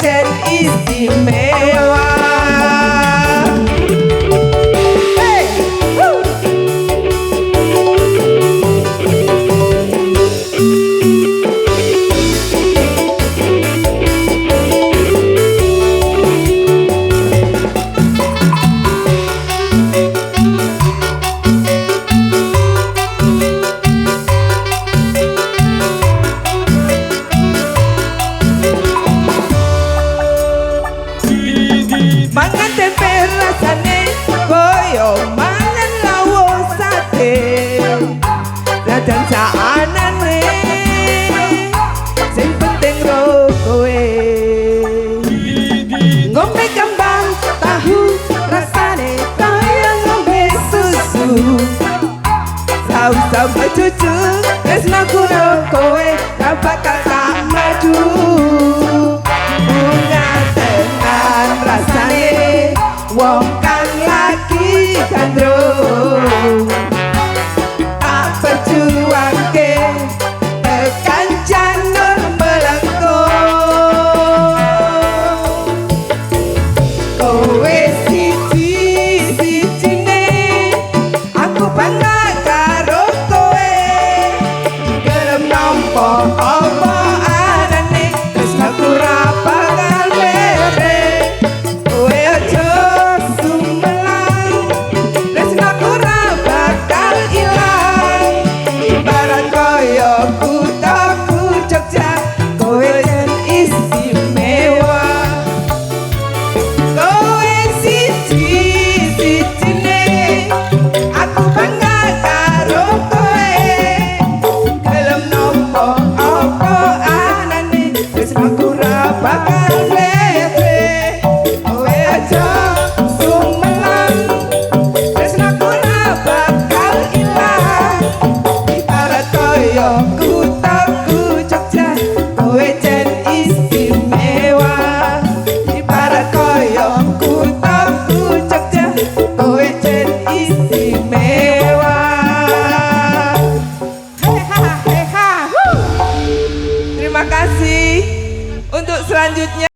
jen istimewa. Mangan tempe rasane koyo mangan lawo sate, dadan saanane sing penting ro kowe. Ngombe kembang tahu rasane kaya ngombe susu, saus cucu tresnaku ro kowe ra bakal tak maju. Wong kang lagi gandrung tak berjuangke tekan janur melengkung. Kowe siji-sijine aku bangga karo kowe, gelem nampa apa anane tresnaku ra bakal lere. Kowe aja kutaku Jogja, kowe jen istimewa. Kowe siji-sijine aku bangga karo kowe, gelem nampa apa anane tresnaku ra bakal lere. Kowe aja sumelang, tresnaku ra bakal ilang. Ibarat koyo kutaku Jogja, kowe jen istimewa. Ibarat koyo kutaku Jogja, kowe jen istimewa. Terima kasih. Untuk selanjutnya